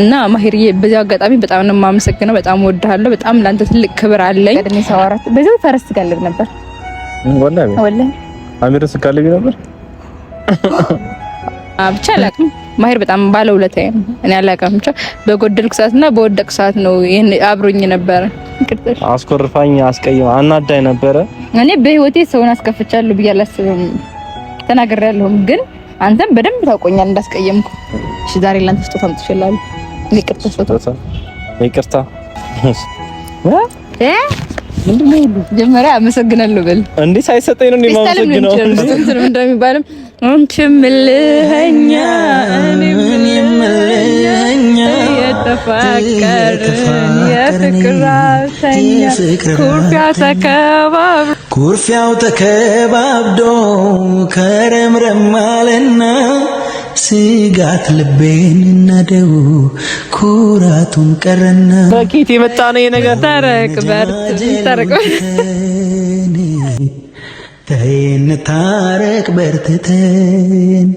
እና ማሂርዬ በዚህ አጋጣሚ በጣም ነው የማመሰግነው። በጣም ወድሃለሁ። በጣም ላንተ ትልቅ ክብር አለኝ። ቀድሜ ሳወራት በዚህ ፈረስ ጋልብ ነበር ወላሂ አሚር ስጋልብ ነበር። ብቻ አላውቅም። ማሂር በጣም ባለውለታዬ ነው። እኔ አላውቅም ብቻ በጎደልኩ ሰዓትና በወደቅኩ ሰዓት ነው ይሄን አብሮኝ ነበር። አስኮርፋኝ አስቀይማ አናዳኝ ነበር። እኔ በህይወቴ ሰውን አስከፍቻለሁ ብዬ አላስብም። ተናግሬያለሁም ግን አንተም በደንብ ታውቆኛል እንዳስቀየምኩ። እሺ ዛሬ ላንተ ስጦታ አምጥቼልሃለሁ። ይቅርታ ስጦታ ይቅርታ ምንድነው? ጀመሪያ አመሰግናለሁ በል እንዴ። ሳይሰጠኝ ነው የማመሰግነው። እንደሚባልም አንቺም ልህኛ እኔም ልህኛ የተፋቀርን የፍቅራተኛ ኩርፊያው ተከባብዶ ከረምረም አለና ስጋት ልቤን ነደው ኩራቱን ቀረና በቂት የመጣ ነው የነገር ታረቅ በርትተን።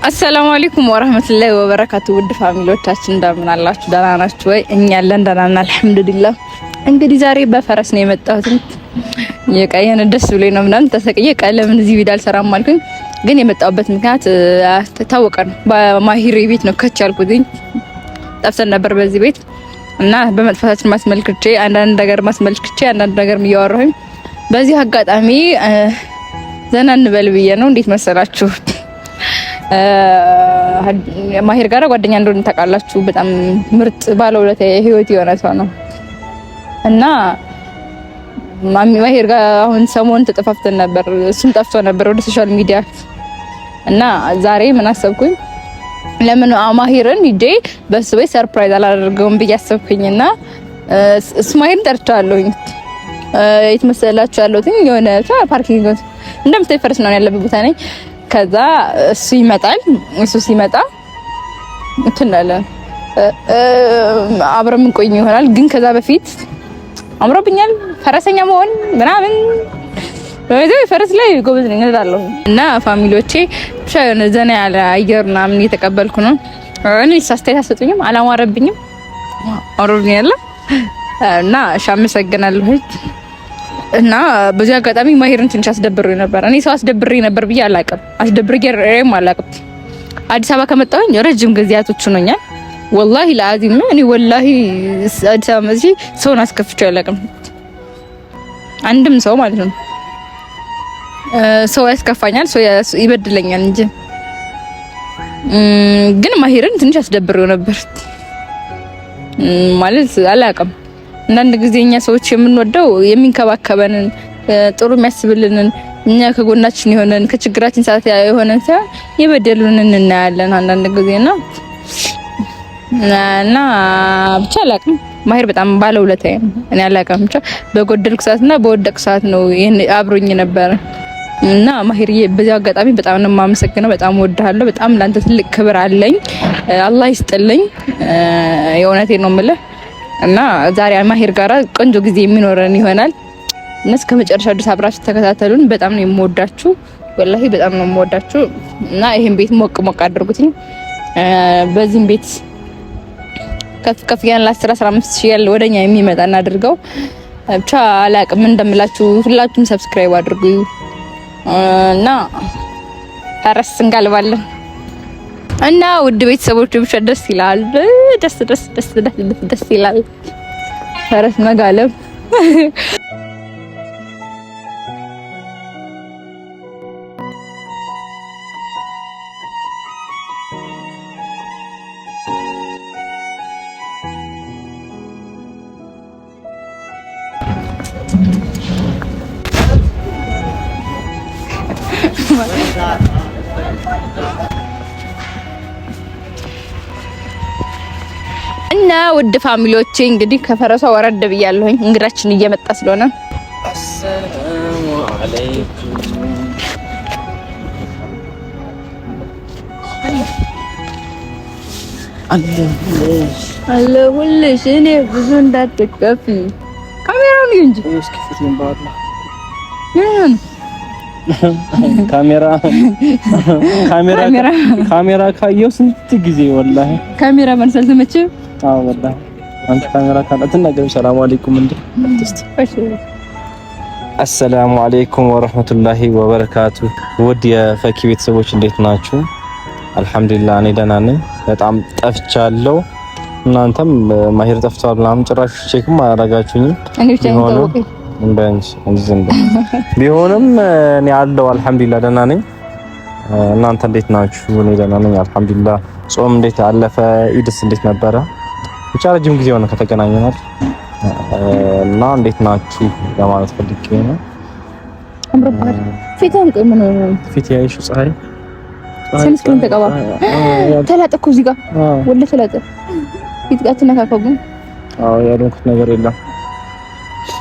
አሰላሙ አለይኩም ወራህመቱላሂ ወበረካቱ። ውድ ፋሚሊዎቻችን እንደምን አላችሁ? ደህና ናችሁ ወይ? እኛ ያለን ደህና ነን አልሐምዱሊላህ። እንግዲህ ዛሬ በፈረስ ነው የመጣሁት። የቀየን ደስ ብሎኝ ነው ምናምን ተሰቅዬ ቀለምን እዚህ ቪዲዮ አልሰራም አልኩኝ። ግን የመጣሁበት ምክንያት ታወቀ ነው። በማሂር ቤት ነው ከች ያልኩትኝ። ጠፍተን ነበር በዚህ ቤት እና በመጥፋታችን ማስመልክቼ አንዳንድ ነገር እያወራሁኝ በዚህ አጋጣሚ ዘና እንበል ብዬ ነው። እንዴት መሰላችሁ? ማሂር ጋር ጓደኛ እንደሆነ ታውቃላችሁ። በጣም ምርጥ ባለውለታ ህይወት የሆነ ሰው ነው እና ማሂር ጋር አሁን ሰሞኑን ተጠፋፍተን ነበር። እሱም ጠፍቶ ነበር ወደ ሶሻል ሚዲያ እና ዛሬ ምን አሰብኩኝ፣ ለምን ማሂርን ሂጄ በሱ ቤት ሰርፕራይዝ አላደርገውም ብዬ አሰብኩኝና እሱ ማሂርን ጠርቻለሁኝ። የት መሰላችሁ ያለሁት? የሆነ ፓርኪንግ እንደምታይ ፈረስ ነው ያለበት ቦታ ነኝ። ከዛ እሱ ይመጣል። እሱ ሲመጣ እንትናለን አብረን እንቆይ ይሆናል። ግን ከዛ በፊት አምሮብኛል ፈረሰኛ መሆን ምናምን በዚህ ፈረስ ላይ ጎበዝ ነኝ እላለሁ እና ፋሚሊዎቼ ብቻ የሆነ ዘና ያለ አየር ምናምን እየተቀበልኩ ነው። እኔ ሳስተያየት አሰጡኝም አላማረብኝም አምሮብኛል እና እሺ አመሰግናለሁ። እና በዚህ አጋጣሚ ማሂርን ትንሽ አስደብሬ ነበር። እኔ ሰው አስደብሬ ነበር ብዬ አላውቅም። አስደብሬም አላውቅም። አዲስ አበባ ከመጣሁኝ ረጅም ጊዜያቶች ሆኖኛል። ወላሂ ለአዚም ነው። እኔ ወላሂ አዲስ አበባ መጥቼ ሰውን አስከፍቼው አላውቅም። አንድም ሰው ማለት ነው። ሰው ያስከፋኛል፣ ሰው ይበድለኛል እንጂ ግን ማሂርን ትንሽ አስደብሬው ነበር ማለት አላውቅም። አንዳንድ ጊዜ እኛ ሰዎች የምንወደው የሚንከባከበንን ጥሩ የሚያስብልንን እኛ ከጎናችን የሆነን ከችግራችን ሰዓት የሆነን ሳይሆን የበደሉንን እናያለን አንዳንድ ጊዜና እና ብቻ አላውቅም። ማሂር በጣም ባለውለታዬ ነው። እኔ አላውቅም ብቻ በጎደልኩ ሰዓትና በወደቅኩ ሰዓት ነው ይሄን አብሮኝ ነበር እና ማሂርዬ በዚህ አጋጣሚ በጣም ነው የማመሰግነው። በጣም ወድሃለሁ። በጣም ላንተ ትልቅ ክብር አለኝ። አላህ ይስጥልኝ። የእውነቴን ነው የምልህ እና ዛሬ ማሂር ጋራ ቆንጆ ጊዜ የሚኖረን ይሆናል። እና እስከ መጨረሻ ድረስ አብራችሁ ተከታተሉን። በጣም ነው የምወዳችሁ፣ ወላሂ በጣም ነው የምወዳችሁ። እና ይሄን ቤት ሞቅ ሞቅ አድርጉትኝ። በዚህም ቤት ከፍ ያን ለ10-15 ሺህ ያለ ወደኛ የሚመጣ እናድርገው። ብቻ አላቅም እንደምላችሁ ሁላችሁም ሰብስክራይብ አድርጉ እና ፈረስ እንጋልባለን። እና ውድ ቤተሰቦች ብቻ ደስ ይላል፣ ደስ ይላል ፈረስ መጋለብ። እና ውድ ፋሚሊዎቼ እንግዲህ ከፈረሷ ወረድ ብያለሁኝ። እንግዳችን እየመጣ ስለሆነ አሰላሙ አለይኩም አለሁልሽ። እኔ ብዙ እንዳትከፊ ካሜራውን እንጂ እስኪ ፍትም ባላ ካሜራ ካየው ስንት ጊዜ ወላሂ ካሜራ ማንሳት ተመቸህ? አዎ ወላሂ አንተ ካሜራ ካላትና ገብ ሰላም አለይኩም እንዴ አሰላሙ አለይኩም ወራህመቱላሂ ወበረካቱ። ውድ የፈኪ ቤተሰቦች እንዴት ናችሁ? አልሐምዱሊላህ እኔ ደህና ነኝ። በጣም ጠፍቻለሁ። እናንተም ማሂር ጠፍቷል ምናምን ጭራሽ ቼክም አላደረጋችሁኝም። ቢሆንም እኔ አለው አልሐምዱሊላህ ደህና ነኝ። እናንተ እንዴት ናችሁ? እኔ ደህና ነኝ አልሐምዱሊላህ። ጾም እንዴት አለፈ? ኢድስ እንዴት ነበረ? ብቻ ረጅም ጊዜ ሆነ ከተገናኘናል እና እንዴት ናችሁ ለማለት ፈልጌ ነው። አምሮባል ፊትህን ቆይ ምን ነው ፊት ያይሽ ፀሐይ ሰንስክሪን ተቀባ ተላጠኩ እዚህ ጋር ወለ ተላጠ ፊት ጋር ተነካከቡ። አዎ ያልኩት ነገር የለም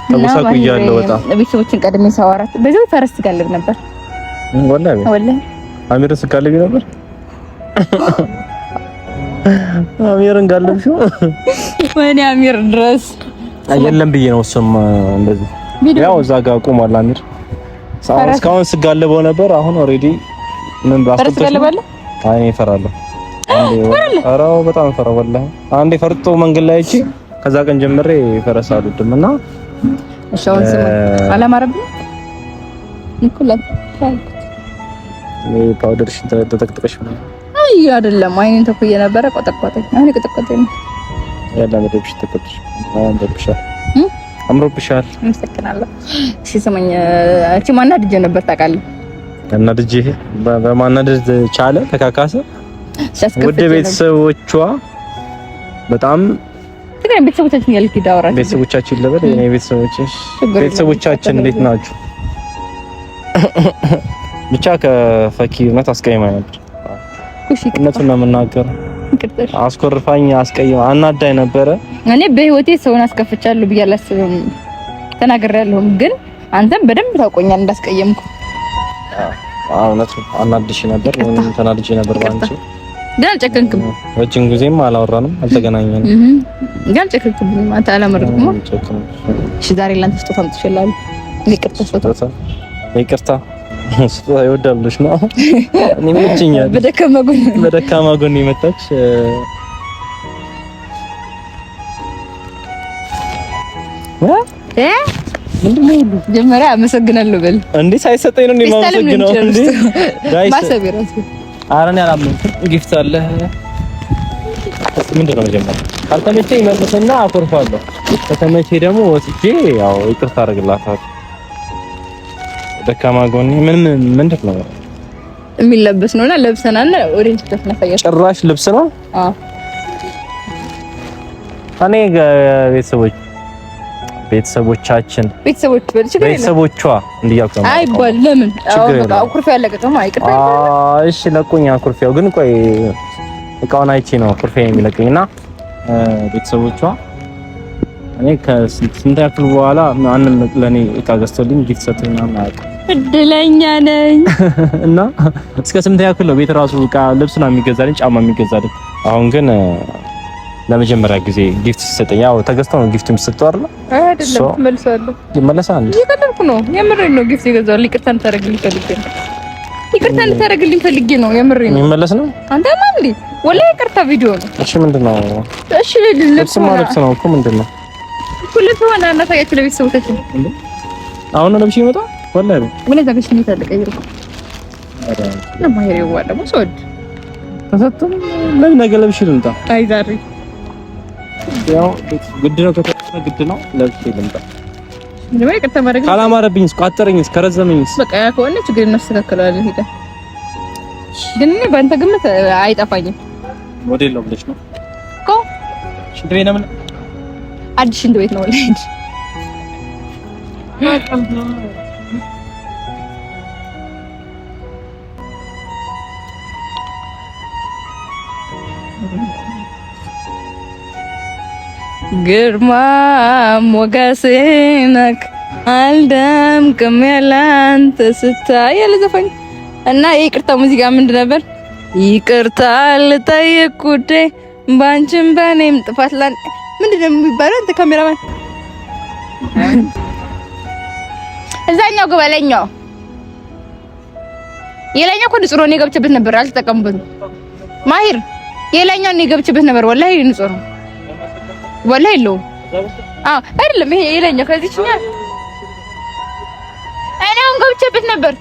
ተውሳኩ ይያለው በጣም ቤተሰቦችን ቀድሜ ሳወራት በዛው ፈረስ ጋልብ ነበር ወላሂ አሚር ስጋልብ ነበር አሚርን ጋልብሽው ወይኔ አሚር ድረስ አይደለም ብዬ ነው እሱም እንደዚህ ያው እዛ ጋር ቆሟል አሚር እስካሁን ስጋልበው ነበር። አሁን ኦሬዲ ምን ባስቀጥል አይ እፈራለሁ አራው በጣም እፈራለሁ ወላሂ አንዴ ፈርጦ መንገድ ላይ እቺ ከዛ ቀን ጀምሬ ፈረስ አልወድምና እሻውን ስም አላማረብኝ ይኩላል ፓውደር ሽንት ተጠቅጥቀሽ ነው አይ አይደለም አይኔን ተኩዬ ነበረ ቆጠቆጠኝ አሁን ቆጠቆጠኝ ያለ መደብሽ ተቆጥሽ አንደብሻል አምሮብሻል እንሰከናለሁ ሲሰማኝ እቺ ማናድጄ ነበር ታውቃለህ እናድጄ በማናደድ ቻለ ተካካሰ ወደ ቤተሰቦቿ በጣም ትግሬ ቤተሰቦቻችን ያልክ ዳውራት ቤተሰቦቻችን ለበለ የኔ ቤተሰቦቻችን እንዴት ናችሁ? ብቻ ከፈኪ እውነት አስቀይማኝ ነበር እውነቱን ነው የምናገረው አስኮርፋኝ አስቀይማ አናዳኝ ነበረ። እኔ በህይወቴ ሰውን አስከፍቻለሁ ብዬ አላስብም ተናግሬያለሁ፣ ግን አንተም በደንብ ታውቆኛል እንዳስቀየምኩ። እውነት አናድሽ ነበር ወይም ተናድጄ ነበር ባንቺ ግን አልጨከንክም። ረጅም ጊዜም አላወራንም አልተገናኘንም ግን አልጨከንክም። አንተ አላመረጥኩም። እሺ ዛሬ ላንተ ስጦታ አምጥቼልሃለሁ። ይቅርታ ስጦታ ይወዳልሽ ነው እኔ ምንጭኛል በደካማ ጎን ይመጣች ምንድነው ጀመሪያ አመሰግናለሁ በል እንዴ ሳይሰጠኝ ነው የማመሰግነው እንዴ ጋይስ ማሰቢራስ አረን ያላምን ጊፍት አለ ምንድነው መጀመሪያ ካልተመቸኝ መልስና አኮርፋለሁ ከተመቸኝ ደግሞ ወስጄ ያው ይቅርታ አደርግላታለሁ። ደካማ ጎኔ ምንድነው የሚለበስ ነውና ለብሰናል። ኦሬንጅ ተፈናፈያ ጭራሽ ልብስ ነው። አዎ እኔ ቤተሰቦቻችን ቤተሰቦቿ እንዲያውቁ ነው አይባል። ለምን አኩርፊያ ያለቀቀው አይቀርም። እሺ ለቁኝ አኩርፊያው ግን ቆይ እቃውን አይቼ ነው አኩርፊያ የሚለቀኝና ቤተሰቦቿ እኔ ከስንት ያክል በኋላ ማንም ለኔ እቃ ገዝቶልኝ ጊፍት ሰጥቶኝ ማለት እድለኛ ነኝ እና እስከ ስንት ያክል ነው ቤት ራሱ እቃ ልብስ ነው የሚገዛልኝ ጫማ የሚገዛልኝ። አሁን ግን ለመጀመሪያ ጊዜ ጊፍት ሲሰጠኝ ያው ተገዝቶ ነው ጊፍት የሚሰጠው አይደል? አይደለም መልሳለሁ ይመለሳል። ይቀጥልኩ ነው የምሬን ነው ጊፍት ይገዛል። ይቅርታ እንድታረግልኝ ፈልጌ ነው የምሬን ነው። ይመለስ ነው አንተ ማንዲ ወላሂ ይቅርታ ቪዲዮ ነው። እሺ ምንድነው? እሺ ልብስ ነው እኮ ምንድነው? ሁለት ሆነ እና ታያችሁ ለቤተሰቦቻችን አሁን ነው ለብሽ ይመጣ ወላሂ ምን ዘጋሽ ነው ታለቀይሩ ለማይሬው ወደ ሙሶድ ተሰጥቶ ለምን ነገ ለብሽ ልምጣ አይ ዛሬ ያው ግድ ነው ግድ ነው ለብሽ ልምጣ ለምን ይቅርታ ማድረግ ካላማረብኝ ስቋጠረኝስ ከረዘመኝስ በቃ ያ ከሆነ ችግር እናስተካክለዋለን። ሄደ ግን እኔ በአንተ ግምት አይጠፋኝም። ሞዴል ነው ብለሽ ነው እኮ ሽንት ቤት ነው አዲስ ሽንት ቤት ነው ለሄድ ግርማ ሞገስነክ አልደምቅም ያላንተ ስታይ ያለዘፈኝ እና ይቅርታ ሙዚቃ ምንድን ነበር? ይቅርታ ልጠይቅ ጉዴ ባንቺም በኔም ጥፋት ላን ምንድነው የሚባለው? አንተ ካሜራማን እዛኛው ግበለኛው የላይኛው እኮ ንጹህ ነው። እኔ ገብቼበት ነበር አልተጠቀምበትም። ማሂር የላይኛው እኔ ገብቼበት ነበር። ወላሂ ንጹህ ነው። ወላሂ የለውም። አዎ አይደለም ይሄ የላይኛው ከዚህኛ እኔ አሁን ገብቼበት ነበር።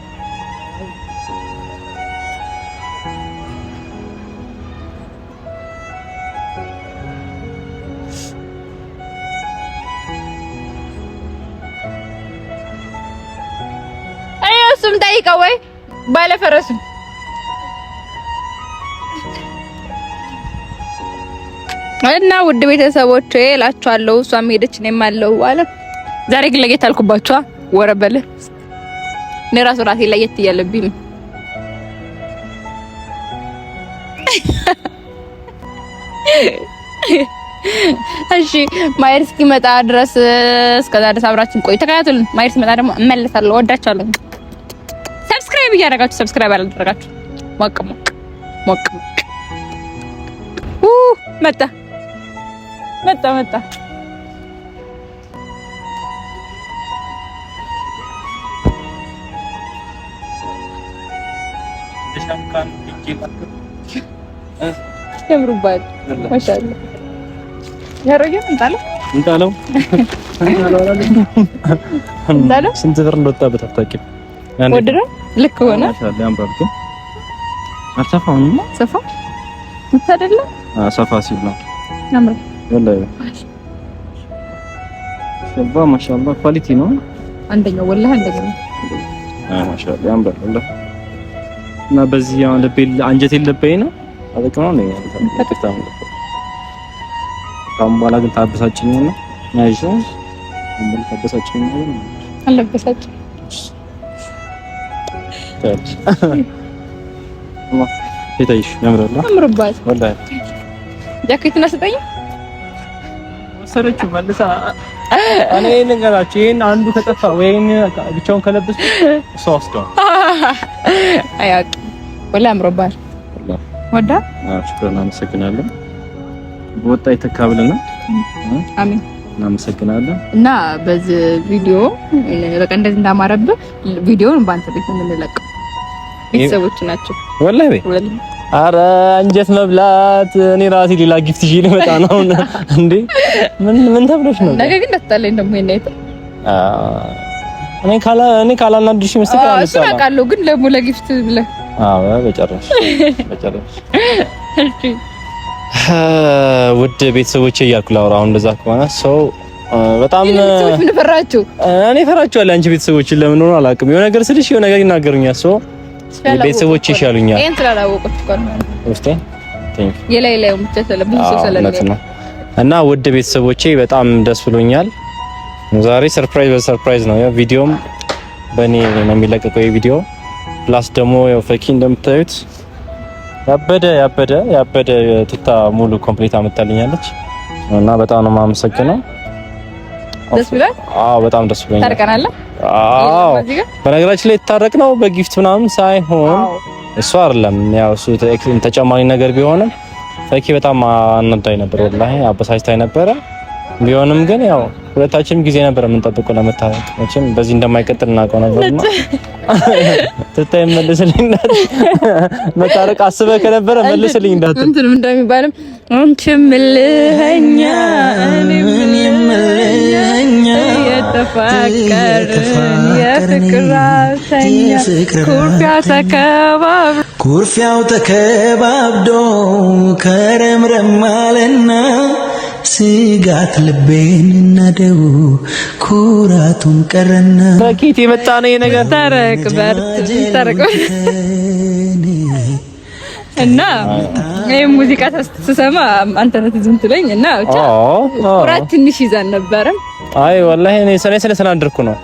እሱም ጠይቀው ወይ ባለፈረሱ እና ውድ ቤተሰቦቼ እላችኋለሁ። እሷም ሄደች እኔም አለሁ አለ። ዛሬ ግን ለጌት አልኩባችኋ። ወረበለ እኔ ራሱ ራሴ ለየት እያለብኝ ነው። እሺ ማየር እስኪመጣ ድረስ እስከዛ ድረስ አብራችን ቆይ፣ ተከታተሉን። ማየር ሲመጣ ደግሞ እመለሳለሁ። ወዳችኋለሁ። ሰብስክራይብ እያደረጋችሁ ሰብስክራይብ አላደረጋችሁ ሞቅ ሞቅ ሞቅ መጣ ያምሩባል። ማሻአላ ያረገ እንጣለው ስንት ብር እንደወጣበት አታውቂም? ወደረ ልክ ሆነ። ማሻአላ ያምራል። ግን አልሰፋውም ነው ሰፋ ምታደለ ሰፋ ሲል ነው ያምራል። ወላሂ ሰባ ማሻአላ ኳሊቲ ነው። አንደኛው ወላሂ አንደኛው ማሻአላ ያምራል ወላሂ። እና በዚህ ያው ለቤል አንጀት የለበኝ ነው አለቀው ነው ተጣጣም ካምባላ ግን ታበሳጭኝ ነው ያይሽ ምን ታበሳጭኝ ነው አለበሳጭ ታች እታይሽ ያምራል ያምርባት ወላሂ። ጃኬቱን አሰጠኝ ወሰረችው መልሳ። እኔ ነገራችሁ ይሄን አንዱ ከጠፋ ወይን ብቻውን ከለበስ ሶስቷ አያቅ ወላሂ ያምርባት ወዳ ሽክራና አመሰግናለሁ። በወጣ የተካብለና አሜን እናመሰግናለን። እና በዚህ ቪዲዮ በቃ እንደዚህ እንዳማረብህ ቪዲዮውን ባንተ ቤት እንለቀው ቤተሰቦች ናቸው ወላሂ። አረ አንጀት መብላት እኔ ራሴ ሌላ ጊፍት ይዤ ልመጣ ነው እንዴ። ምን ተብለሽ ነው? ነገ ግን ደስታለኝ ደግሞ የኔት እኔ ካላናድሽ መስጠት አለ። እሱ አውቃለሁ ግን ደግሞ ለጊፍት ብለህ አዎ በጨረሽ እሺ ውድ ቤተሰቦቼ እያልኩ ላውራ። አሁን እንደዛ ከሆነ ሰው በጣም ምን ፈራችሁ? እኔ ፈራችኋለሁ። አንቺ ቤተሰቦችን ለምን ሆነ አላውቅም። የሆነ ነገር ስልሽ የሆነ ነገር ይናገሩኛል። ሰው ቤተሰቦቼ ይሻሉኛል። ይሄን ስላላወቁት እኮ ነው እስቲ የላይ ብቻ ስለብዙ ሰው ስለለኝ እና ውድ ቤተሰቦቼ በጣም ደስ ብሎኛል። ዛሬ ሰርፕራይዝ በሰርፕራይዝ ነው። ያው ቪዲዮም በእኔ ነው የሚለቀቀው የቪዲዮ ፕላስ ደግሞ ያው ፈኪ እንደምታዩት ያበደ ቱታ ሙሉ ኮምፕሊት አመጣልኛለች እና በጣም ነው የማመሰግነው። ደስ ብሏል። አዎ በጣም ደስ ብሎኛል። ታርቀናል። አዎ በነገራችን ላይ የታረቅ ነው በጊፍት ምናምን ሳይሆን እሱ አይደለም። ያው እሱ ተጨማሪ ነገር ቢሆንም ፈኪ በጣም አናዳኝ ነበር፣ ወላሂ አበሳጭታኝ ነበረ። ቢሆንም ግን ያው ሁለታችንም ጊዜ ነበር የምንጠብቀው ለመታረቅ። መቼም በዚህ እንደማይቀጥል እናውቀው ነበርና ትታይ መልስልኝ እንዳት መታረቅ አስበህ ከነበረ መልስልኝ እንዳት እንትንም እንደሚባልም አንቺም ልህኛ እኔም ልህኛ የተፋቀርን የፍቅራተኛ ኩርፊያው ተከባብዶ ከረምረም አለና ስጋት ልቤን እናደው ኩራቱን ቀረና በኪት የመጣ ነው ነገር ታረቅ እና ይሄ ሙዚቃ ስሰማ አንተ ነህ ዝም ትለኝ እና ብቻ ኩራት ትንሽ ይዛን ነበር። አይ ወላሂ እኔ ስለተናደርኩ ነው።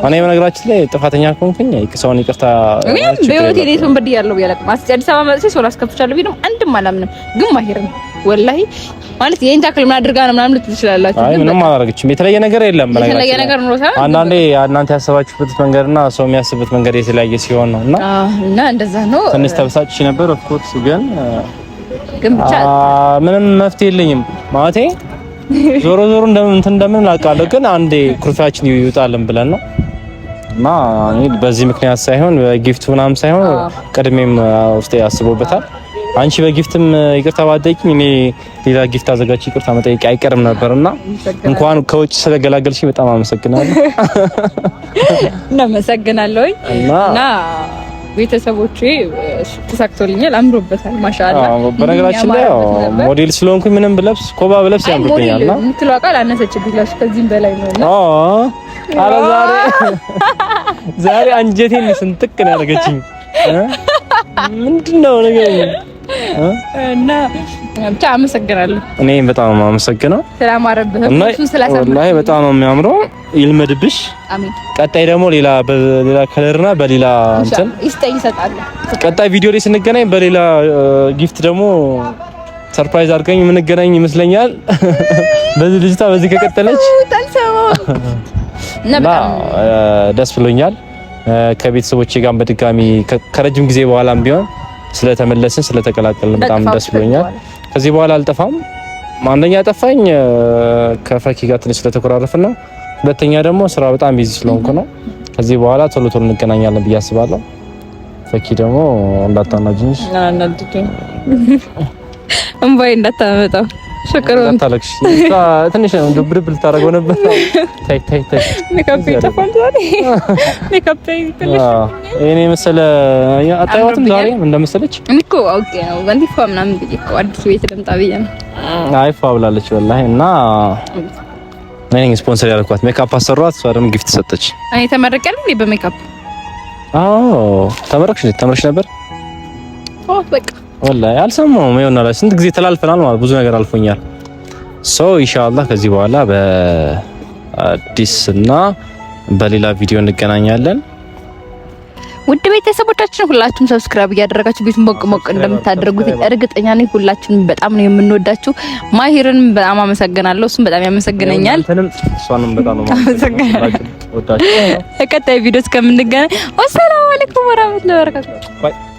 እኔ በነገራችን ላይ ጥፋተኛ ከሆንኩኝ ሰውን ይቅርታ እኔም በህይወቴ ሌቱን በድያለሁ ያለቀ አዲስ አበባ መጥቼ ሰው ላስከፍቻለሁ ቢሉም አንድም አላምንም። ግን ማሂርም ወላሂ ማለት የኔን ታክል ምን አድርጋ ነው ምናምን ልትል ትችላላችሁ። አይ ምንም አላደረገችም። የተለየ ነገር የለም። የተለየ ነገር ነው ሳይሆን አንዳንዴ እናንተ ያሰባችሁበት መንገድና ሰው የሚያስብበት መንገድ የተለያየ ሲሆን ነው እና እንደዛ ነው። ትንሽ ተበሳጭሽ ነበር ኦፍ ኮርስ ግን ብቻ ምንም መፍትሄ የለኝም ማለቴ ዞሮ እንደምን አውቃለሁ። ግን አንዴ ኩርፊያችን ይውጣልን ብለን ነው እና እኔ በዚህ ምክንያት ሳይሆን በጊፍት ምናምን ሳይሆን ቀድሜም ውስጤ ያስቦበታል። አንቺ በጊፍትም ይቅርታ ባትጠይቂኝ እኔ ሌላ ጊፍት አዘጋጅ ይቅርታ መጠየቅ አይቀርም ነበርና እንኳን ከውጭ ስለገላገልሽኝ በጣም አመሰግናለሁ። እናመሰግናለሁ። እና ቤተሰቦቼ ተሳክቶልኛል፣ አምሮበታል። ማሻአላ። በነገራችን ላይ ሞዴል ስለሆንኩኝ ምንም ብለብስ ኮባ ብለብስ ያምርብኛልና ምትለው ቃል አነሰችብኝ። ከዚህም በላይ ነውና አረ ዛሬ አንጀቴን ስንጥቅ ነው ያደረገችኝ። ምንድነው ነገር እና ብቻ አመሰግናለሁ። እኔም በጣም አመሰግናለሁ። ስላማረብህ እሱን ስላሰብህ ወላሂ በጣም ነው የሚያምረው። ይልመድብሽ። አሜን። ቀጣይ ደግሞ ሌላ ከለርና በሌላ እንትን ይሰጣል። ቀጣይ ቪዲዮ ላይ ስንገናኝ በሌላ ጊፍት ደግሞ ሰርፕራይዝ አድርገኝ የምንገናኝ ይመስለኛል። በዚህ ልጅታ በዚህ ከቀጠለች እና ደስ ብሎኛል። ከቤተሰቦቼ ጋር በድጋሚ ከረጅም ጊዜ በኋላም ቢሆን ስለተመለስን ስለተቀላቀልን በጣም ደስ ብሎኛል። ከዚህ በኋላ አልጠፋም። አንደኛ ጠፋኝ ከፈኪ ጋር ትንሽ ስለተኮራረፍን ነው። ሁለተኛ ደግሞ ስራ በጣም ቢዚ ስለሆንኩ ነው። ከዚህ በኋላ ቶሎ እንገናኛለን ብዬ አስባለሁ። ፈኪ ደግሞ እንዳታናጅኝ እንባይ እንዳታመጣው ሽክሩን እንዳታለቅሽ። ትንሽ ነው ድብድብ ልታረገው ነበር። ታይ ሜካፕ ይጠፋል ዛሬ ሜካፕ ይጥልሽ። እኔ መሰለ አጣይዋትም ዛሬ እንደመሰለች እኮ አውቄ ነው ወንዲፋ ምናምን እኮ አዲስ ቤት ልምጣ ብዬ ነው። አይፋ ብላለች ወላሂ። እና እኔ ስፖንሰር ያደረኳት ሜካፕ አሰሯት፣ እሷ ደግሞ ጊፍት ሰጠች። እኔ ተመረቀል እንዴ በሜካፕ? ተመረቅሽ ነበር? በቃ ወላሂ አልሰማሁም። ይኸውና ስንት ጊዜ ተላልፈናል ማለት ብዙ ነገር አልፎኛል። ኢንሻአላህ ከዚህ በኋላ በአዲስ እና በሌላ ቪዲዮ እንገናኛለን። ውድ ቤተሰቦቻችን ሁላችሁም ሰብስክራይብ እያደረጋችሁ ቤቱን ሞቅ እንደምታደርጉት እርግጠኛ ነኝ። ሁላችሁም በጣም ነው የምንወዳችሁ። ማሂርን በጣም አመሰግናለሁ፣ እሱም በጣም ያመሰግነኛል። እሷንም በጣም ነው የማመሰግናችሁ። ቀጣይ ቪዲዮ እስከምንገናኝ ወሰላሙ አለይኩም ወራህመቱላሂ ወበረካቱ።